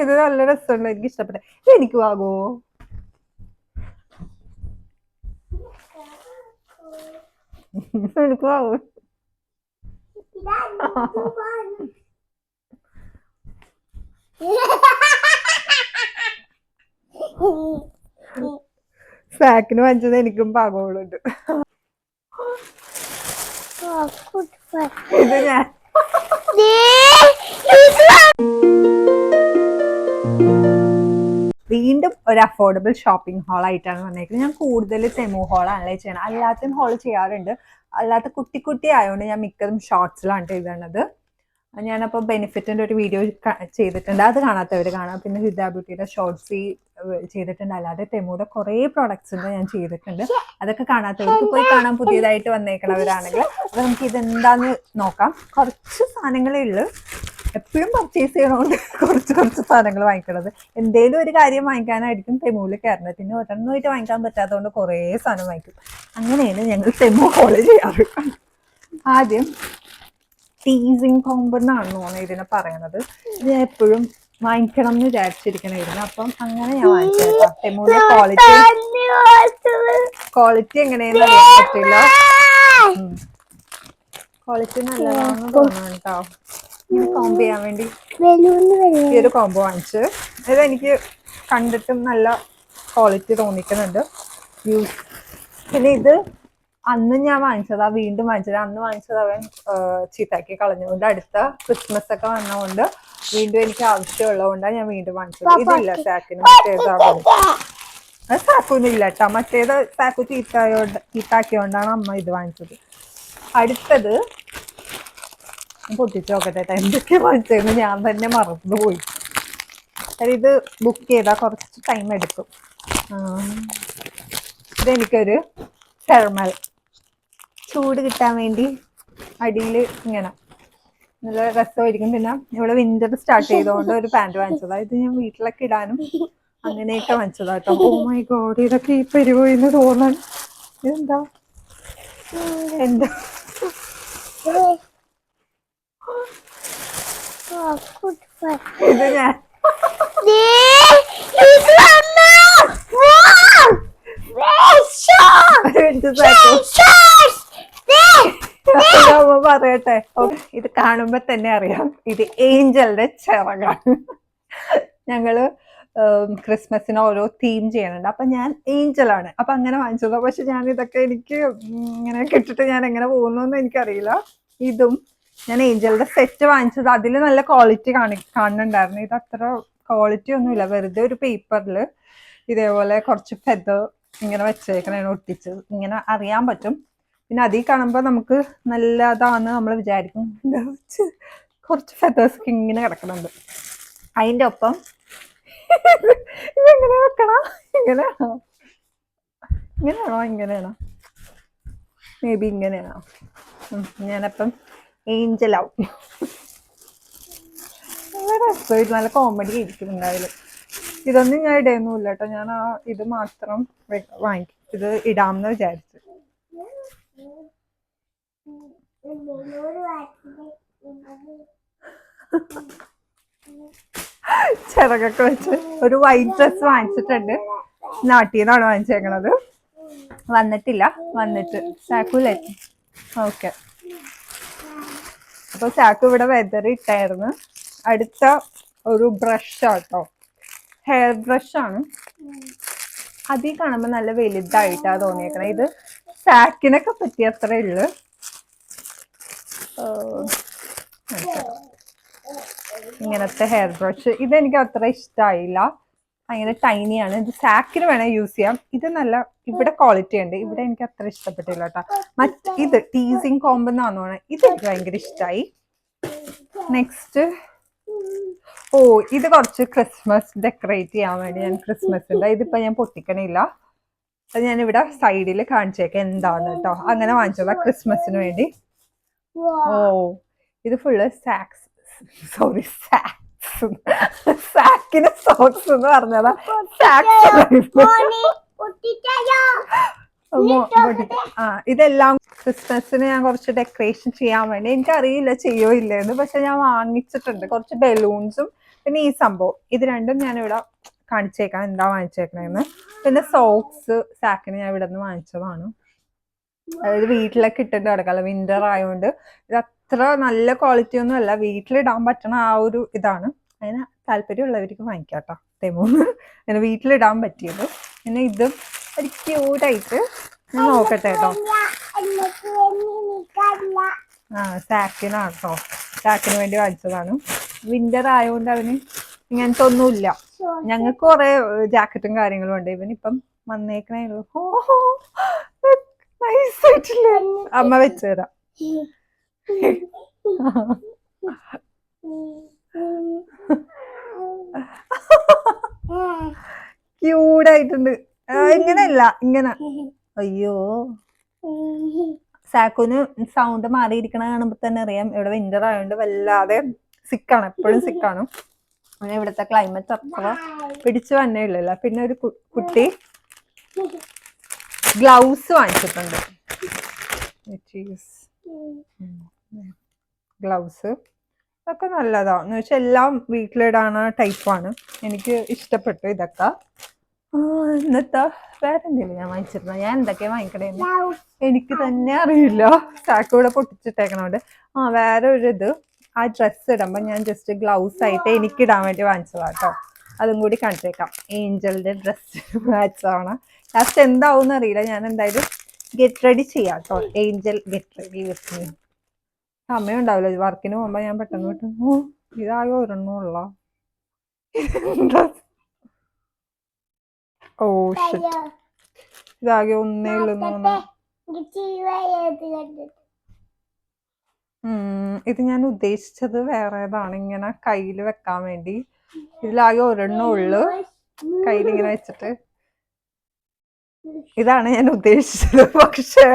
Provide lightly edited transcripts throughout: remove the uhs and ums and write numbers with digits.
ഇത് നല്ല രസമുണ്ട്, എനിക്ക് ഇഷ്ടപ്പെട്ടെ. എനിക്ക് വാങ്ങുമോ? എനിക്ക് വാങ്ങും. സാക്കിന് വാങ്ങിച്ചത് എനിക്കും പാകമുള്ളുണ്ട്. ഇത് ഞാൻ വീണ്ടും ഒരു അഫോർഡബിൾ ഷോപ്പിംഗ് ഹാൾ ആയിട്ടാണ് വന്നേക്കുന്നത്. ഞാൻ കൂടുതൽ തെമു ഹാളാണല്ലേ ചെയ്യണം, അല്ലാത്ത ഹാൾ ചെയ്യാറുണ്ട്. അല്ലാത്ത കുട്ടി കുട്ടി ആയതുകൊണ്ട് ഞാൻ മിക്കതും ഷോർട്സിലാണ് ചെയ്തത്. ഞാനപ്പോൾ ബെനിഫിറ്റിന്റെ ഒരു വീഡിയോ ചെയ്തിട്ടുണ്ട്, അത് കാണാത്തവർ കാണാം. പിന്നെ ഹുദ ബ്യൂട്ടിയുടെ ഷോർട്സ് ചെയ്തിട്ടുണ്ട്. അല്ലാതെ തെമുയുടെ കുറേ പ്രോഡക്ട്സ് ഉണ്ട് ഞാൻ ചെയ്തിട്ടുണ്ട്, അതൊക്കെ കാണാത്തവർക്ക് പോയി കാണാൻ. പുതിയതായിട്ട് വന്നേക്കണവരാണെങ്കിൽ അപ്പോൾ നമുക്ക് ഇതെന്താന്ന് നോക്കാം. കുറച്ച് സാധനങ്ങളേ ഉള്ളൂ, എപ്പോഴും പർച്ചേസ് ചെയ്യണോണ്ട് കുറച്ച് സാധനങ്ങൾ വാങ്ങിക്കണത്. എന്തേലും ഒരു കാര്യം വാങ്ങിക്കാനായിരിക്കും തെമുവിൽ കയറുന്നത്. പിന്നെ ഒരെണ്ണമായിട്ട് വാങ്ങിക്കാൻ പറ്റാത്തതുകൊണ്ട് കുറേ സാധനം വാങ്ങിക്കും. അങ്ങനെയാണ് ഞങ്ങൾ തെമു ഹോള് ചെയ്യാറ്. ആദ്യം ടീസിങ് കോംബോ എന്നാണ് തോന്നുന്നത് ഇതിനെ പറയണത്. ഇത് ഞാൻ എപ്പോഴും വാങ്ങിക്കണം എന്ന് വിചാരിച്ചിരിക്കണായിരുന്നു. അപ്പം അങ്ങനെ ഞാൻ വാങ്ങിച്ചേട്ടാ. തെമുവിന്റെ ക്വാളിറ്റി എങ്ങനെയാന്ന് അറിയാൻ പറ്റില്ല. ക്വാളിറ്റി നല്ലതാണെന്ന് തോന്നുന്നു കേട്ടോ. കോംബോ ചെയ്യാൻ വേണ്ടി ഈ ഒരു കോംബോ വാങ്ങിച്ച്, ഇതെനിക്ക് കണ്ടിട്ടും നല്ല ക്വാളിറ്റി തോന്നിക്കുന്നുണ്ട്. പിന്നെ ഇത് അന്ന് ഞാൻ വാങ്ങിച്ചതാ, വീണ്ടും വാങ്ങിച്ചത്. അന്ന് വാങ്ങിച്ചത് അവൻ ചീത്താക്കി കളഞ്ഞുകൊണ്ട് അടുത്ത ക്രിസ്മസ് ഒക്കെ വന്നതുകൊണ്ട് വീണ്ടും എനിക്ക് ആവശ്യമുള്ളതുകൊണ്ടാണ് ഞാൻ വീണ്ടും വാങ്ങിച്ചത്. ഇതില്ല സാക്കിന്, മറ്റേതാണ്. അത് സാക്കൊന്നും ഇല്ല കേട്ടോ, മറ്റേത് സാക്കു ചീത്താക്കിയോണ്ടാണ് അമ്മ ഇത് വാങ്ങിച്ചത്. അടുത്തത് പൊട്ടിച്ച് നോക്കട്ടെ എന്തൊക്കെ വാങ്ങിച്ചതെന്ന് ഞാൻ തന്നെ മറന്നുപോയി. ഇത് ബുക്ക് ചെയ്താൽ കുറച്ച് ടൈം എടുക്കും. ഇതെനിക്കൊരു തെർമൽ ചൂട് കിട്ടാൻ വേണ്ടി അടിയിൽ ഇങ്ങനെ നല്ല രസമായിരിക്കും. പിന്നെ ഇവിടെ വിന്റർ സ്റ്റാർട്ട് ചെയ്തുകൊണ്ട് ഒരു പാൻറ് വാങ്ങിച്ചതാ. ഇത് ഞാൻ വീട്ടിലൊക്കെ ഇടാനും അങ്ങനെയൊക്കെ വാങ്ങിച്ചതാ കേട്ടോ. ഓ മൈ ഗോഡ്, ഇതൊക്കെ ഈ പെരുപോയിന്ന് തോന്നാൻ. ഇതെന്താ എന്താ ഇത് ഞാൻ പറയട്ടെ, ഇത് കാണുമ്പോ തന്നെ അറിയാം ഇത് ഏഞ്ചലിന്റെ ചിറകാണ്. ഞങ്ങള് ക്രിസ്മസിന് ഓരോ തീം ചെയ്യണുണ്ട്, അപ്പൊ ഞാൻ ഏഞ്ചലാണ്. അപ്പൊ അങ്ങനെ വാങ്ങിച്ചതോ. പക്ഷെ ഞാൻ ഇതൊക്കെ എനിക്ക് ഇങ്ങനെ കിട്ടിട്ട് ഞാൻ എങ്ങനെ പോകുന്നു എനിക്കറിയില്ല. ഇതും ഞാൻ ഏഞ്ചലിന്റെ സെറ്റ് വാങ്ങിച്ചത്. അതിൽ നല്ല ക്വാളിറ്റി കാണുന്നുണ്ടായിരുന്നു. ഇത് അത്ര ക്വാളിറ്റി ഒന്നുമില്ല, വെറുതെ ഒരു പേപ്പറിൽ ഇതേപോലെ കുറച്ച് ഫെദർ ഇങ്ങനെ വെച്ചേക്കണേണ് ഒട്ടിച്ചത്. ഇങ്ങനെ അറിയാൻ പറ്റും. പിന്നെ അതിൽ കാണുമ്പോൾ നമുക്ക് നല്ലതാന്ന് നമ്മൾ വിചാരിക്കും. കുറച്ച് ഫെദേഴ്സ് ഇങ്ങനെ കിടക്കുന്നുണ്ട്. അതിൻ്റെ ഒപ്പം ഇതെങ്ങനെ വെക്കണം? ഇങ്ങനെയാണോ ഇങ്ങനെയാണോ? മേ ബി ഇങ്ങനെയാണോ? ഞാനപ്പം ഏഞ്ചലാവും. നല്ല രസം, നല്ല കോമഡി ആയിരിക്കും എന്തായാലും. ഇതൊന്നും ഞാൻ ഇടുന്നില്ല കേട്ടോ, ഞാൻ ആ ഇത് മാത്രം വാങ്ങിക്കും. ഇത് ഇടാമെന്ന് വിചാരിച്ചു. ചിറകൊക്കെ വെച്ച് ഒരു വൈറ്റ് ഡ്രസ് വാങ്ങിച്ചിട്ടുണ്ട്. നാട്ടിൽ നിന്നാണ് വാങ്ങിച്ചേക്കണത്. വന്നിട്ടില്ല, വന്നിട്ട് ചാക്കൂല്ലേ. ഓക്കെ, അപ്പൊ ചാക്കു ഇവിടെ വെതറി ഇട്ടായിരുന്നു. അടുത്ത ഒരു ബ്രഷാട്ടോ, ഹെയർ ബ്രഷാണ്. അതിൽ കാണുമ്പോൾ നല്ല വലുതായിട്ടാ തോന്നിയേക്കണേ. ഇത് സാക്കിനൊക്കെ പറ്റിയ അത്രേ ഉള്ളു. ഇങ്ങനത്തെ ഹെയർ ബ്രഷ് ഇതെനിക്ക് അത്ര ഇഷ്ടമായില്ല, ഭയങ്കര ടൈനിയാണ്. ഇത് സാക്കിന് വേണേൽ യൂസ് ചെയ്യാം. ഇത് നല്ല ഇവിടെ ക്വാളിറ്റി ഉണ്ട്, ഇവിടെ എനിക്ക് അത്ര ഇഷ്ടപ്പെട്ടില്ല കേട്ടോ. ഇത് ടീസിങ് കോംബോ എന്നാന്ന് തോന്നുന്നത്, ഇത് എനിക്ക് ഭയങ്കര ഇഷ്ടമായി. നെക്സ്റ്റ്, ഓ ഇത് കുറച്ച് ക്രിസ്മസ് ഡെക്കറേറ്റ് ചെയ്യാൻ വേണ്ടി ഞാൻ ക്രിസ്മസിന്റെ, ഇതിപ്പോ ഞാൻ പൊട്ടിക്കണില്ല, അത് ഞാനിവിടെ സൈഡിൽ കാണിച്ചേക്കാം എന്താണ് കേട്ടോ. അങ്ങനെ വാങ്ങിച്ചതാ ക്രിസ്മസിന് വേണ്ടി. ഓ ഇത് ഫുള്ള് സാക്കിന് സോക്സ് എന്ന് പറഞ്ഞതാ. ഇതെല്ലാം ക്രിസ്മസിന് ഞാൻ കുറച്ച് ഡെക്കറേഷൻ ചെയ്യാൻ വേണ്ടി, എനിക്കറിയില്ല ചെയ്യോ ഇല്ലേന്ന്, പക്ഷെ ഞാൻ വാങ്ങിച്ചിട്ടുണ്ട്. കുറച്ച് ബലൂൺസും പിന്നെ ഈ സംഭവം ഇത് രണ്ടും ഞാനിവിടെ കാണിച്ചേക്കാം എന്താ വാങ്ങിച്ചേക്കണേന്ന്. പിന്നെ സോക്സ് സാക്കിന് ഞാൻ ഇവിടെ നിന്ന് വാങ്ങിച്ചതാണ്. അതായത് വീട്ടിലൊക്കെ ഇട്ടിട്ട് കിടക്കാമല്ലോ, വിന്റർ ആയതുകൊണ്ട്. ഇത് അത്ര നല്ല ക്വാളിറ്റി ഒന്നും അല്ല, വീട്ടിലിടാൻ പറ്റണ ആ ഒരു ഇതാണ്. അതിന് താല്പര്യമുള്ളവർക്ക് വാങ്ങിക്കാം കേട്ടോ. തെമൂന്ന് അങ്ങനെ വീട്ടിലിടാൻ പറ്റിയത്. പിന്നെ ഇതും ഒരു ക്യൂട്ടായിട്ട് ഞാൻ നോക്കട്ടെ കേട്ടോ. സാക്കിനാണ് കേട്ടോ, സാക്കിന് വേണ്ടി വാങ്ങിച്ചതാണ്. വിന്റർ ആയതുകൊണ്ട് അവന് ഇങ്ങനത്തെ ഒന്നുമില്ല. ഞങ്ങൾക്ക് കുറെ ജാക്കറ്റും കാര്യങ്ങളും ഉണ്ട്. ഇവനിപ്പം വന്നേക്കണേ ഉള്ളൂ. നൈസായിട്ടില്ലേ? അമ്മ വെച്ച് തരാം. ക്യൂട്ടായിട്ടുണ്ട്. ഇങ്ങനെയല്ല, ഇങ്ങനെ. അയ്യോ, സാക്കുന് സൗണ്ട് മാറിയിരിക്കണ കാണുമ്പോ തന്നെ അറിയാം ഇവിടെ വിന്റർ ആയതുകൊണ്ട് വല്ലാതെ സിക്കാണ്, എപ്പോഴും സിക്കാണ്. അങ്ങനെ ഇവിടുത്തെ ക്ലൈമറ്റ് അത്ര പിടിച്ചു വന്നേ ഇല്ലല്ലോ. പിന്നെ ഒരു കുട്ടി ഗ്ലൗസ് വാങ്ങിച്ചിട്ടുണ്ട്. ഗ്ലൗസ് അതൊക്കെ നല്ലതാന്ന് വെച്ചാൽ എല്ലാം വീട്ടിലിടാണ് ടൈപ്പാണ്. എനിക്ക് ഇഷ്ടപ്പെട്ടു ഇതൊക്കെ. എന്നിട്ട് വേറെ എന്തെങ്കിലും ഞാൻ വാങ്ങിച്ചിരുന്നു. ഞാൻ എന്തൊക്കെയാ വാങ്ങിക്കണേന്ന് എനിക്ക് തന്നെ അറിയില്ല. ചാക്കൂടെ പൊട്ടിച്ചിട്ടേക്കണോണ്ട്. വേറെ ഒരു ഇത്, ആ ഡ്രസ്സ് ഇടുമ്പോൾ ഞാൻ ജസ്റ്റ് ഗ്ലൗസ് ആയിട്ട് എനിക്കിടാൻ വേണ്ടി വാങ്ങിച്ചതാണ് കേട്ടോ. അതും കൂടി കാണിച്ചേക്കാം. ഏഞ്ചലിന്റെ ഡ്രസ്സ് വാങ്ങിച്ചതാണ്. ലാസ്റ്റ് എന്താവും അറിയില്ല. ഞാൻ എന്തായാലും ഗെറ്റ് റെഡി ചെയ്യാം കേട്ടോ. Angel get ready with me. സമയം ഉണ്ടാവില്ല വർക്കിന് പോകുമ്പോ ഞാൻ പെട്ടെന്ന് പെട്ടെന്ന് ഇതാകെ ഒരെണ്ണമുള്ള. ഓ ഷിറ്റ്, ഇതാകെ ഒന്നേ ഉള്ളെന്ന് തോന്നുന്നു. ഇത് ഞാൻ ഉദ്ദേശിച്ചത് വേറേതാണ്, ഇങ്ങനെ കയ്യിൽ വെക്കാൻ വേണ്ടി. ഇതിലാകെ ഒരെണ്ണം ഉള്ളു, കയ്യിലിങ്ങനെ വെച്ചിട്ട്. ഇതാണ് ഞാൻ ഉദ്ദേശിച്ചത്. പക്ഷെ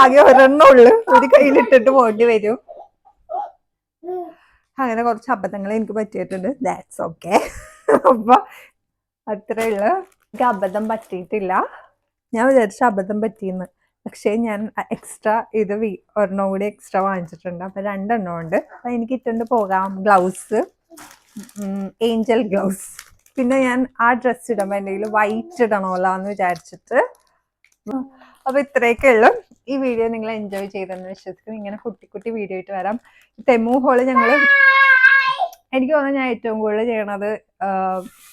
ആകെ ഒരെണ്ണം ഉള്ളു, ഒരു കയ്യിലിട്ടിട്ട് പോണ്ടി വരും. അങ്ങനെ കുറച്ച് അബദ്ധങ്ങൾ എനിക്ക് പറ്റിയിട്ടുണ്ട്. That's okay. അപ്പൊ അത്രേ ഉള്ളു. എനിക്ക് അബദ്ധം പറ്റിയിട്ടില്ല. ഞാൻ വിചാരിച്ച അബദ്ധം പറ്റിയെന്ന്. പക്ഷേ ഞാൻ എക്സ്ട്രാ ഇത് ഒരെണ്ണം കൂടി എക്സ്ട്രാ വാങ്ങിച്ചിട്ടുണ്ട്. അപ്പൊ 2 എണ്ണം ഉണ്ട്. അപ്പൊ എനിക്ക് ഇട്ടുകൊണ്ട് പോകാം. Gloves, Angel gloves. പിന്നെ ഞാൻ ആ ഡ്രസ്സ് ഇടുമ്പോൾ എന്തെങ്കിലും വൈറ്റ് ഇടണമല്ലോ എന്ന് വിചാരിച്ചിട്ട്. അപ്പൊ ഇത്രയൊക്കെ ഉള്ളു. ഈ വീഡിയോ നിങ്ങൾ എൻജോയ് ചെയ്തെന്ന് വിശ്വസിക്കുന്നു. ഇങ്ങനെ കുട്ടി കുട്ടി വീഡിയോ ആയിട്ട് വരാം. തെമു ഹോള് എനിക്ക് തോന്നുന്നു ഞാൻ ഏറ്റവും കൂടുതൽ ചെയ്യണത്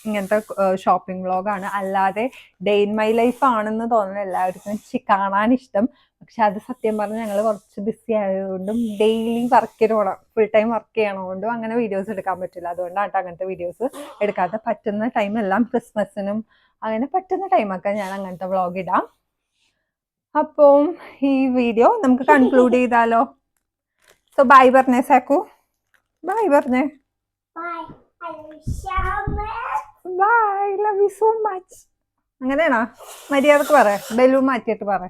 ഇങ്ങനത്തെ ഷോപ്പിംഗ് വ്ളോഗാണ്. അല്ലാതെ ഡേ ഇൻ മൈ ലൈഫ് ആണെന്ന് തോന്നുന്നു എല്ലാവർക്കും കാണാൻ ഇഷ്ടം. പക്ഷെ അത് സത്യം പറഞ്ഞാൽ ഞങ്ങൾ കുറച്ച് ബിസി ആയതുകൊണ്ടും ഡെയിലി വർക്കിന് പോകണം, ഫുൾ ടൈം വർക്ക് ചെയ്യണതുകൊണ്ടും അങ്ങനെ വീഡിയോസ് എടുക്കാൻ പറ്റില്ല. അതുകൊണ്ടാണ് അങ്ങനത്തെ വീഡിയോസ് എടുക്കാതെ. പറ്റുന്ന ടൈം എല്ലാം ക്രിസ്മസിനും അങ്ങനെ പറ്റുന്ന ടൈമൊക്കെ ഞാൻ അങ്ങനത്തെ വ്ളോഗ് ഇടാം. അപ്പം ഈ വീഡിയോ നമുക്ക് കൺക്ലൂഡ് ചെയ്താലോ? സോ ബൈ പറഞ്ഞേ സാക്കു, ബൈ പറഞ്ഞേ. Bye, love you so much. അങ്ങനെയാണോ? മര്യാദക്ക് പറ, ബലൂൺ മാറ്റിയിട്ട് പറ.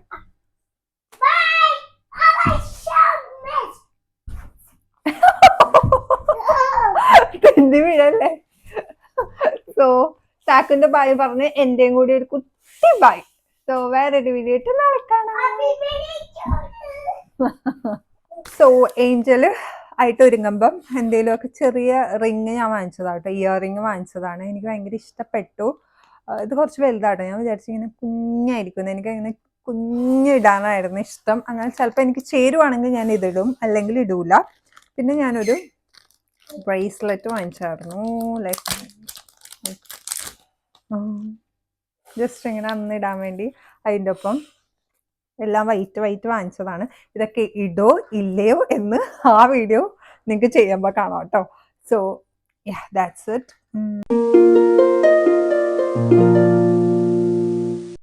തെന്നി വീഴല്ലേ. സോ സാക്കിന്റെ ബൈ പറഞ്ഞ് എന്റെയും കൂടി ഒരു കുട്ടി ബൈ. സോ വേറൊരു വീഡിയോ ഇട്ട് നാളെ കാണാം. സോ ഏഞ്ചല് ആയിട്ട് ഒരുങ്ങുമ്പം എന്തെങ്കിലുമൊക്കെ ചെറിയ റിങ് ഞാൻ വാങ്ങിച്ചതാട്ടോ, ഇയർ റിങ് വാങ്ങിച്ചതാണ്. എനിക്ക് ഭയങ്കര ഇഷ്ടപ്പെട്ടു. ഇത് കുറച്ച് വലുതാട്ടോ. ഞാൻ വിചാരിച്ചു ഇങ്ങനെ കുഞ്ഞായിരിക്കും, എനിക്ക് അങ്ങനെ കുഞ്ഞിടാനായിരുന്നു ഇഷ്ടം. അങ്ങനെ ചിലപ്പോൾ എനിക്ക് ചേരുവാണെങ്കിൽ ഞാൻ ഇതിടും, അല്ലെങ്കിൽ ഇടൂല. പിന്നെ ഞാനൊരു ബ്രേസ്ലെറ്റ് വാങ്ങിച്ചായിരുന്നു. ജസ്റ്റ് ഇങ്ങനെ അന്ന് ഇടാൻ വേണ്ടി. അതിൻ്റെ ഒപ്പം എല്ലാം വൈറ്റ് വാങ്ങിച്ചതാണ്. ഇതൊക്കെ ഇടോ ഇല്ലയോ എന്ന് ആ വീഡിയോ നിങ്ങൾക്ക് ചെയ്യുമ്പോൾ കാണാം കേട്ടോ. So yeah, that's it.